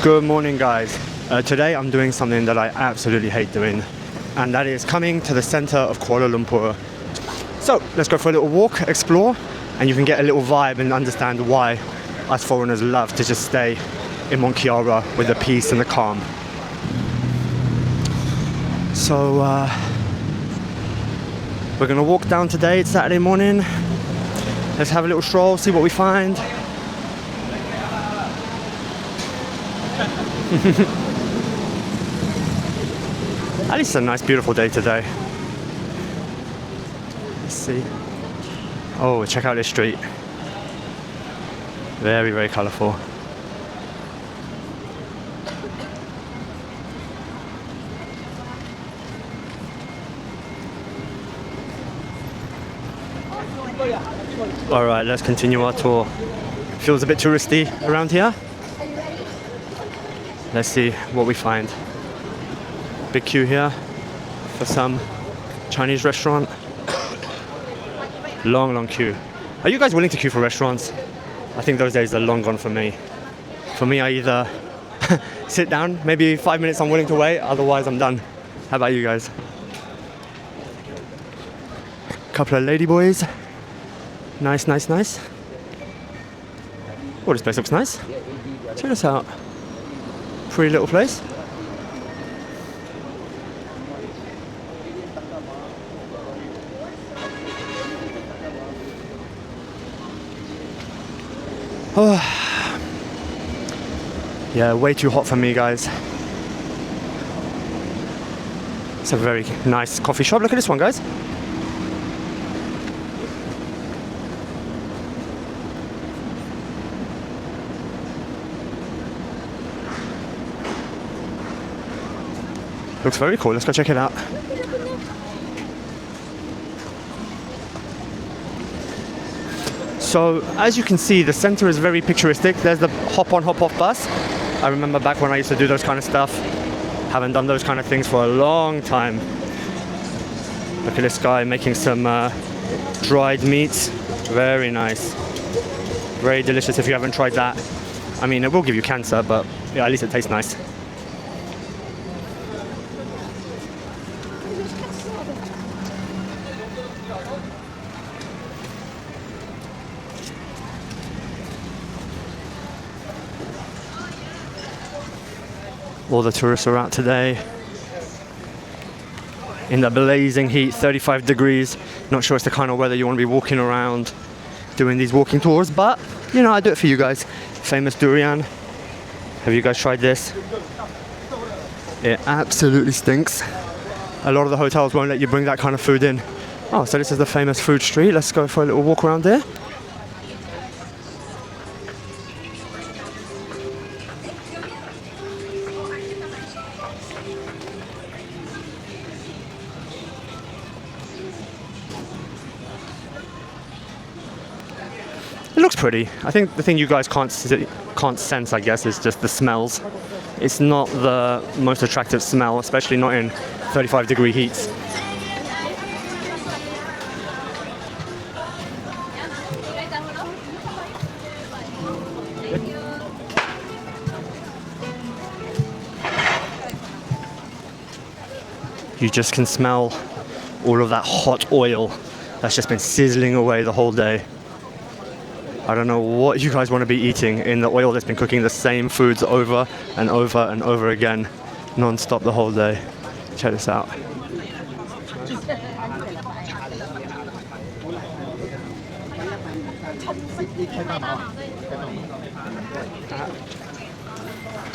Good morning, guys. Today I'm doing something that I absolutely hate doing, and that is coming to the center of Kuala Lumpur. So let's go for a little walk, explore, and you can get a little vibe and understand why us foreigners love to just stay in Mont Kiara with the peace and the calm. So we're gonna walk down today. It's Saturday morning. Let's have a little stroll, see what we find. At least it's a nice, beautiful day today. Let's see. Oh, check out this street. Very, very colourful. All right, let's continue our tour. Feels a bit touristy around here. Let's see what we find. Big queue here for some Chinese restaurant. Long queue. Are you guys willing to queue for restaurants? I think those days are long gone for me. For me, I either sit down, maybe 5 minutes I'm willing to wait, otherwise I'm done. How about you guys? Couple of ladyboys. Nice. Oh, this place looks nice. Check this out. Pretty little place. Oh. Yeah, way too hot for me, guys. It's a very nice coffee shop. Look at this one, guys. Looks very cool. Let's go check it out. So, as you can see, the center is very picturestic. There's the hop-on, hop-off bus. I remember back when I used to do those kind of stuff. Haven't done those kind of things for a long time. Look at this guy making some dried meats. Very nice. Very delicious if you haven't tried that. I mean, it will give you cancer, but yeah, at least it tastes nice. All the tourists are out today in the blazing heat, 35 degrees. Not sure it's the kind of weather you want to be walking around doing these walking tours, but you know, I do it for you guys. Famous durian. Have you guys tried this? It absolutely stinks. A lot of the hotels won't let you bring that kind of food in. Oh, so this is the famous food street. Let's go for a little walk around there. It looks pretty. I think the thing you guys can't sense, I guess, is just the smells. It's not the most attractive smell, especially not in 35-degree heats. You just can smell all of that hot oil that's just been sizzling away the whole day. I don't know what you guys want to be eating in the oil that's been cooking the same foods over and over and over again, non-stop the whole day. Check this out.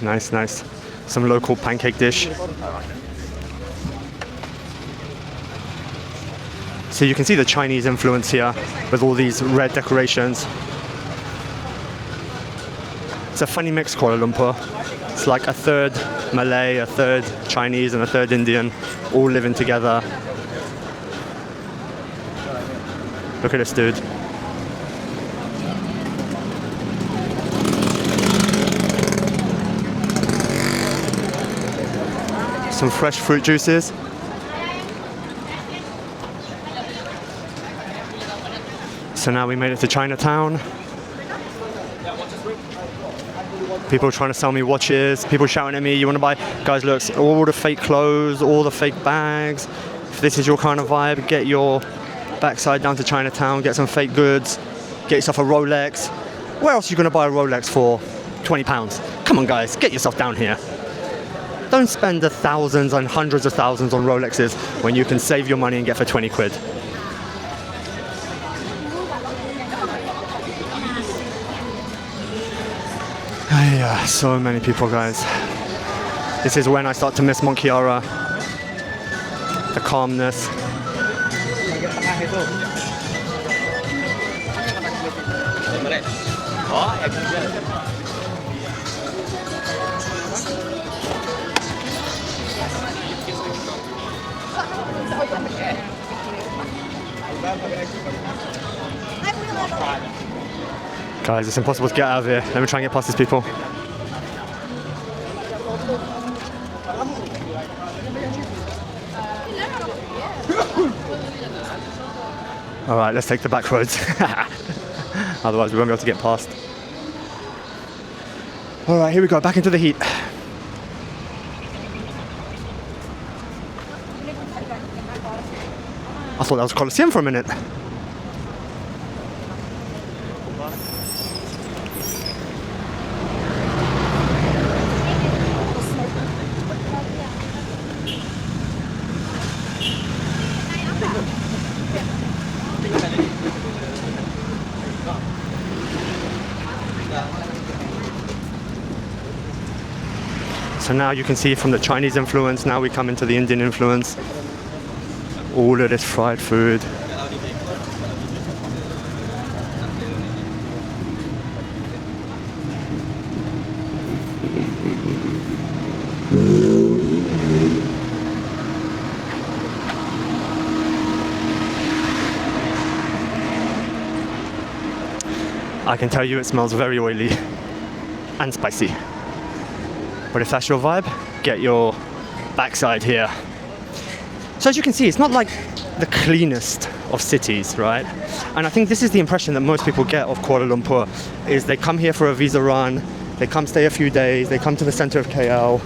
Nice. Some local pancake dish. So you can see the Chinese influence here with all these red decorations. It's a funny mix, Kuala Lumpur. It's like a third Malay, a third Chinese, and a third Indian, all living together. Look at this dude. Some fresh fruit juices. So now we made it to Chinatown. People trying to sell me watches, people shouting at me, you want to buy? Guys, look, all the fake clothes, all the fake bags. If this is your kind of vibe, get your backside down to Chinatown, get some fake goods, get yourself a Rolex. Where else are you going to buy a Rolex for £20? Come on, guys, get yourself down here. Don't spend the thousands and hundreds of thousands on Rolexes when you can save your money and get for 20 quid. Yeah, so many people, guys. This is when I start to miss Monkiara. The calmness. Guys, it's impossible to get out of here. Let me try and get past these people. Alright, let's take the back roads. Otherwise we won't be able to get past. Alright, here we go, back into the heat. I thought that was Colosseum for a minute. So now you can see from the Chinese influence, now we come into the Indian influence. All of this fried food. I can tell you it smells very oily and spicy. But if that's your vibe, get your backside here. So as you can see, it's not like the cleanest of cities, right? And I think this is the impression that most people get of Kuala Lumpur, is they come here for a visa run, they come stay a few days, they come to the center of KL,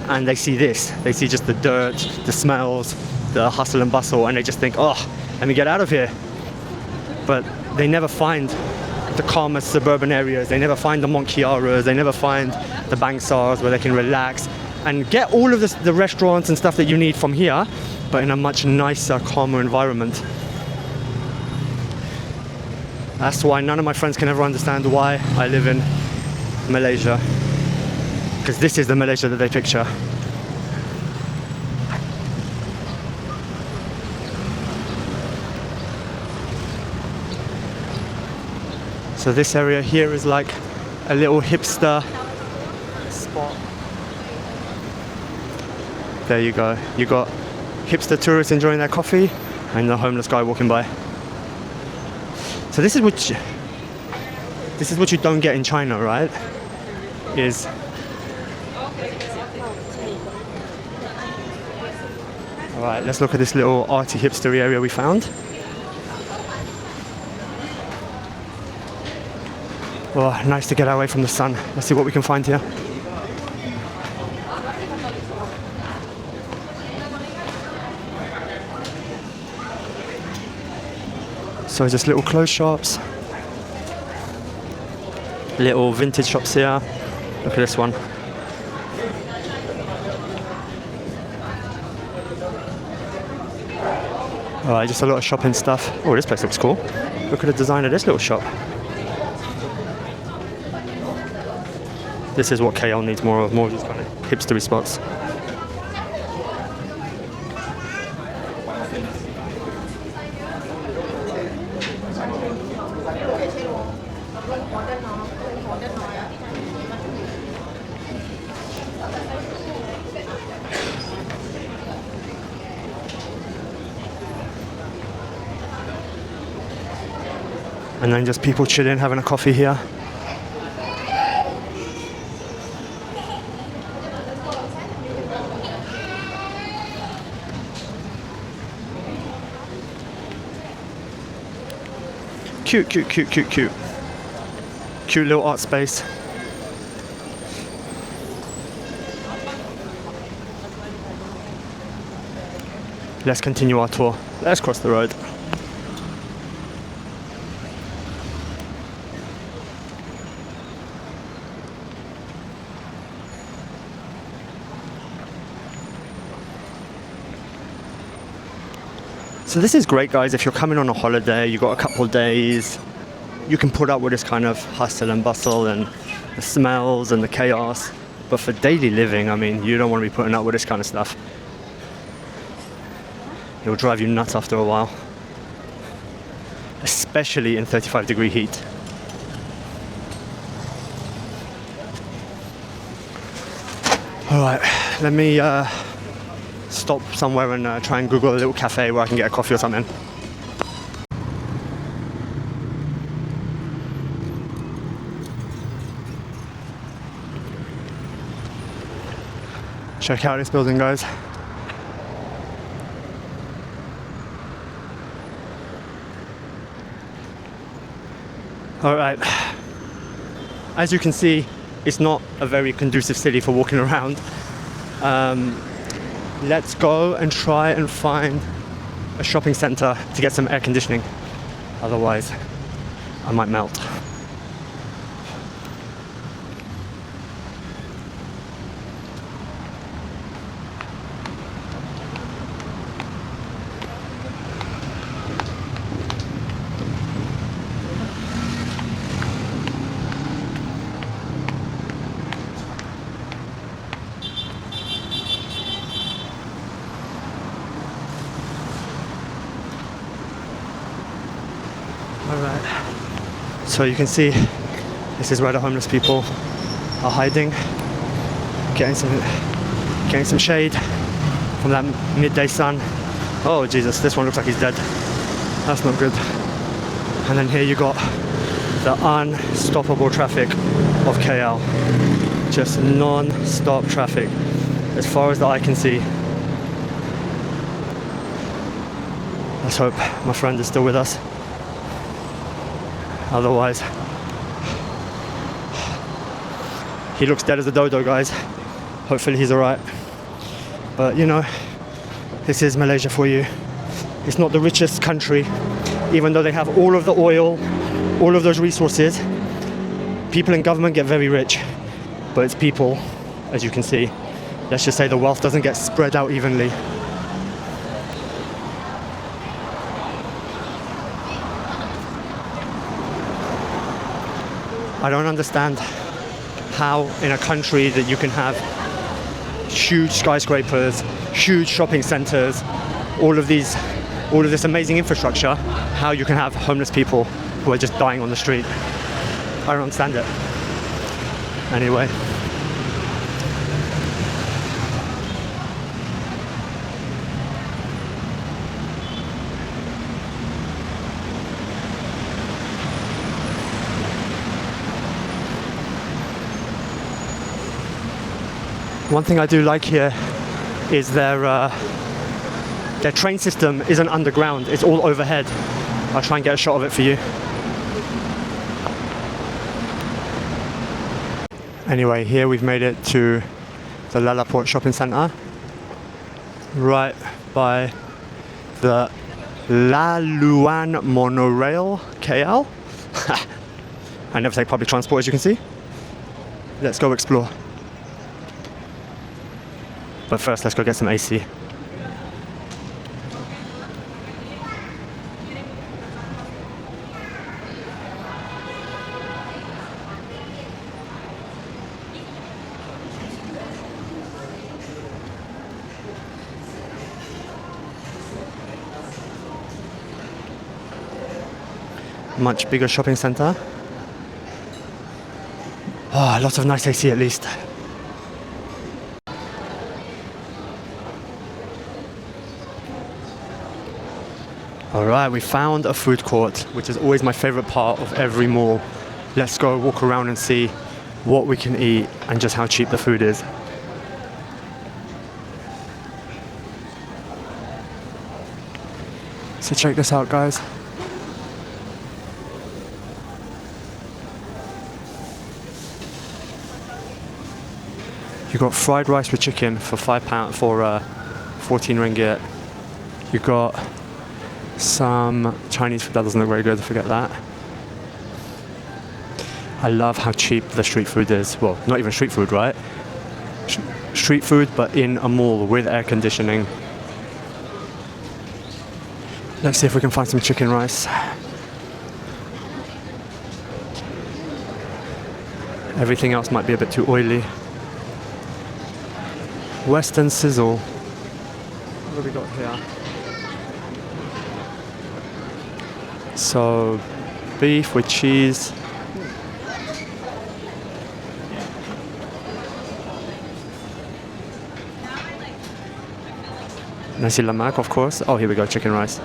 and they see this. They see just the dirt, the smells, the hustle and bustle, and they just think, oh, let me get out of here. But they never find the calmest suburban areas, they never find the Monkiaras, they never find the Bangsars where they can relax and get all of the restaurants and stuff that you need from here, but in a much nicer, calmer environment. That's why none of my friends can ever understand why I live in Malaysia, because this is the Malaysia that they picture. So this area here is like a little hipster spot. There you go. You got hipster tourists enjoying their coffee and the homeless guy walking by. So this is what you don't get in China, right? Is alright, let's look at this little arty hipster area we found. Oh, nice to get away from the sun. Let's see what we can find here. So just little clothes shops, little vintage shops here. Look at this one. Alright, just a lot of shopping stuff. Oh, this place looks cool. Look at the design of this little shop. This is what KL needs more of these kind of hipstery spots. And then just people chilling, having a coffee here. Cute, cute, cute, cute, cute. Cute little art space. let's continue our tour. Let's cross the road. So this is great, guys, if you're coming on a holiday, you've got a couple of days, you can put up with this kind of hustle and bustle and the smells and the chaos. But for daily living, I mean, you don't want to be putting up with this kind of stuff. It will drive you nuts after a while, especially in 35-degree heat. All right, let me stop somewhere and try and Google a little cafe where I can get a coffee or something. Check out this building, guys. All right, as you can see, it's not a very conducive city for walking around. Let's go and try and find a shopping center to get some air conditioning. Otherwise, I might melt. Alright, so you can see this is where the homeless people are hiding, getting some shade from that midday sun. Oh Jesus, this one looks like he's dead. That's not good. And then here you got the unstoppable traffic of KL. Just non-stop traffic as far as the eye can see. Let's hope my friend is still with us. Otherwise, he looks dead as a dodo, guys. Hopefully he's alright. But you know, this is Malaysia for you. It's not the richest country, even though they have all of the oil, all of those resources. People in government get very rich, but it's people, as you can see. Let's just say the wealth doesn't get spread out evenly. I don't understand how in a country that you can have huge skyscrapers, huge shopping centers, all of this amazing infrastructure, how you can have homeless people who are just dying on the street. I don't understand it. Anyway. One thing I do like here is their train system isn't underground, it's all overhead. I'll try and get a shot of it for you. Anyway, here we've made it to the Lalaport shopping centre, right by the Laluan monorail, KL. I never take public transport, as you can see. Let's go explore. But first, let's go get some AC. Much bigger shopping centre. Oh, lots of nice AC at least. Alright, we found a food court, which is always my favourite part of every mall. Let's go walk around and see what we can eat and just how cheap the food is. So check this out, guys. You got fried rice with chicken for £5 for 14 ringgit. You got some Chinese food that doesn't look very good, forget that. I love how cheap the street food is. Well, not even street food, right? Street food, but in a mall with air conditioning. Let's see if we can find some chicken rice. Everything else might be a bit too oily. Western sizzle. What have we got here? So, beef with cheese. Nasi lemak, of course. Oh, here we go, chicken rice.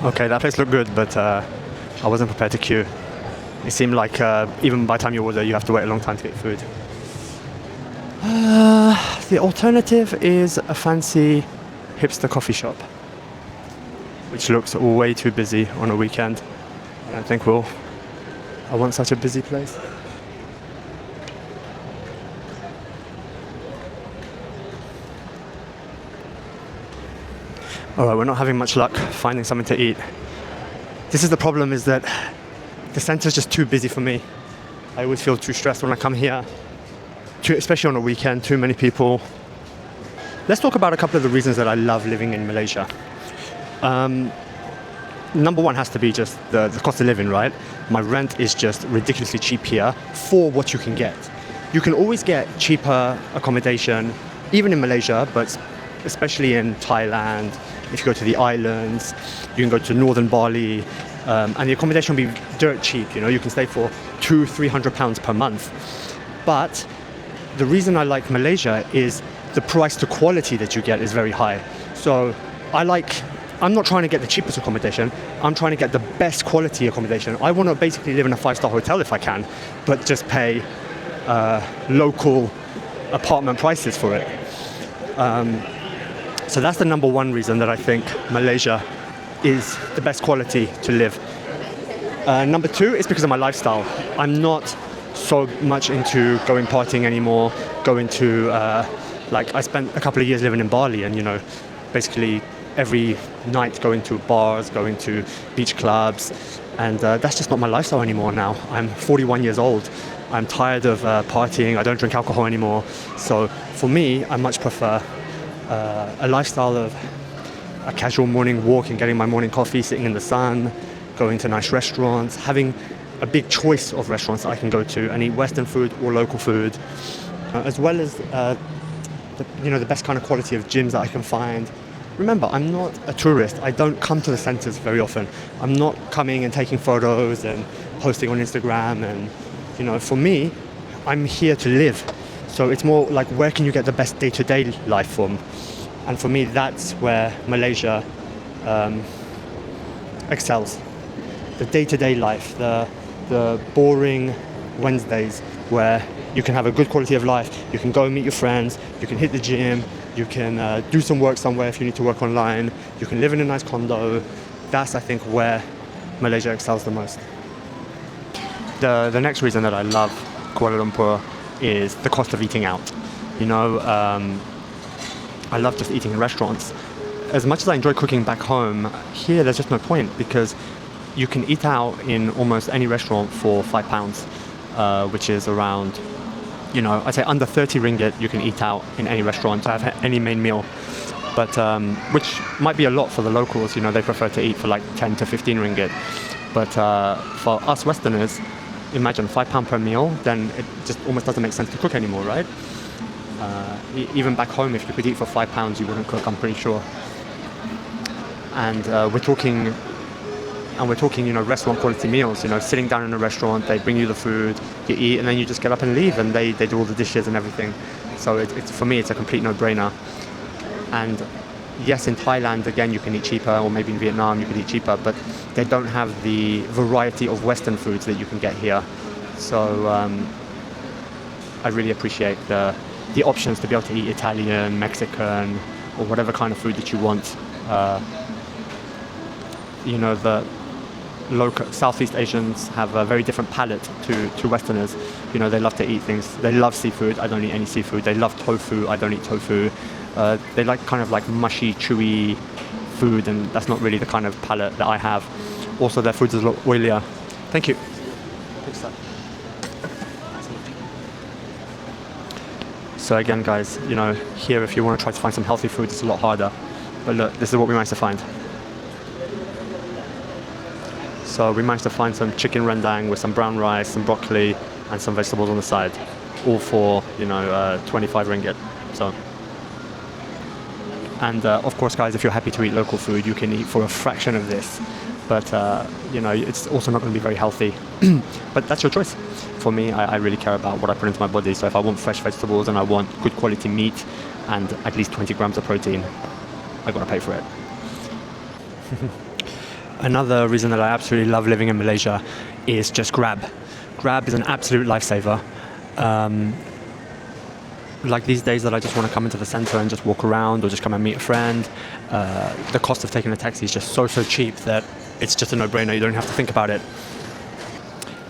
Okay, that place looked good, but I wasn't prepared to queue. It seemed like even by the time you order, you have to wait a long time to get food. The alternative is a fancy hipster coffee shop, which looks way too busy on a weekend. I don't think I want such a busy place. Alright, we're not having much luck finding something to eat. This is the problem, is that the centre's just too busy for me. I always feel too stressed when I come here, especially on a weekend, too many people. Let's talk about a couple of the reasons that I love living in Malaysia. Number one has to be just the cost of living, right? My rent is just ridiculously cheap here for what you can get. You can always get cheaper accommodation, even in Malaysia, but especially in Thailand. If you go to the islands, you can go to northern Bali, and the accommodation will be dirt cheap. You know, you can stay for £200-300 per month. But the reason I like Malaysia is the price to quality that you get is very high. So I'm not trying to get the cheapest accommodation. I'm trying to get the best quality accommodation. I want to basically live in a 5-star hotel if I can, but just pay local apartment prices for it. So that's the number one reason that I think Malaysia is the best quality to live. Number two is because of my lifestyle. I'm not so much into going partying anymore, I spent a couple of years living in Bali, and basically every night going to bars, going to beach clubs, and that's just not my lifestyle anymore now. I'm 41 years old. I'm tired of partying. I don't drink alcohol anymore. So for me, I much prefer a lifestyle of a casual morning walk and getting my morning coffee, sitting in the sun, going to nice restaurants, having a big choice of restaurants that I can go to and eat Western food or local food, as well as the best kind of quality of gyms that I can find. Remember, I'm not a tourist. I don't come to the centres very often. I'm not coming and taking photos and posting on Instagram. And for me, I'm here to live. So it's more like, where can you get the best day-to-day life from? And for me, that's where Malaysia excels. The day-to-day life, the boring Wednesdays where you can have a good quality of life, you can go and meet your friends, you can hit the gym, you can do some work somewhere if you need to work online, you can live in a nice condo. That's, I think, where Malaysia excels the most. The next reason that I love Kuala Lumpur is the cost of eating out. I love just eating in restaurants. As much as I enjoy cooking back home, here there's just no point, because you can eat out in almost any restaurant for £5, which is around, I'd say under 30 ringgit, you can eat out in any restaurant, have any main meal. But, which might be a lot for the locals, they prefer to eat for like 10 to 15 ringgit. But for us Westerners, imagine £5 per meal, then it just almost doesn't make sense to cook anymore, right? Even back home, if you could eat for £5, you wouldn't cook, I'm pretty sure. And we're talking, restaurant quality meals. Sitting down in a restaurant, they bring you the food, you eat, and then you just get up and leave, and they do all the dishes and everything. So it's for me, it's a complete no-brainer. And yes, in Thailand, again, you can eat cheaper, or maybe in Vietnam, you can eat cheaper, but they don't have the variety of Western foods that you can get here. So I really appreciate the options to be able to eat Italian, Mexican, or whatever kind of food that you want you know, the local Southeast Asians have a very different palate to Westerners. You know, they love to eat things. They love seafood. I don't eat any seafood. They love tofu. I don't eat tofu. They like kind of like mushy, chewy food, and that's not really the kind of palate that I have. Also, their food is a lot oilier. Thank you. So again, guys, you know, here if you want to try to find some healthy food, it's a lot harder. But look, this is what we managed to find. So we managed to find some chicken rendang with some brown rice, some broccoli, and some vegetables on the side, all for, you know, 25 ringgit. So, and of course, guys, if you're happy to eat local food, you can eat for a fraction of this. But you know, it's also not going to be very healthy. But that's your choice. For me, I really care about what I put into my body. So if I want fresh vegetables and I want good quality meat and at least 20 grams of protein, I got to pay for it. Another reason that I absolutely love living in Malaysia is just Grab. Grab is an absolute lifesaver. Like these days that I just want to come into the center and just walk around or just come and meet a friend, the cost of taking a taxi is just so cheap that it's just a no-brainer. You don't have to think about it.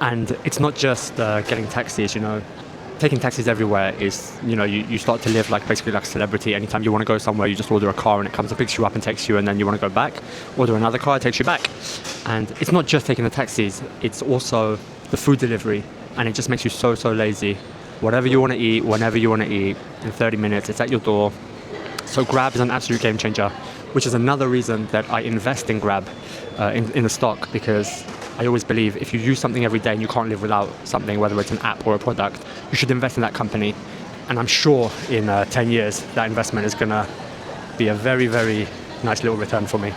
And it's not just getting taxis, you know. Taking taxis everywhere is, you know, you start to live like basically like a celebrity. Anytime you want to go somewhere, you just order a car and it comes and picks you up and takes you, and then you want to go back, order another car, it takes you back. And it's not just taking the taxis, it's also the food delivery, and it just makes you so lazy. Whatever you want to eat, whenever you want to eat, in 30 minutes, it's at your door. So Grab is an absolute game changer, which is another reason that I invest in Grab, in the stock, because I always believe if you use something every day and you can't live without something, whether it's an app or a product, you should invest in that company. And I'm sure in 10 years, that investment is going to be a very nice little return for me.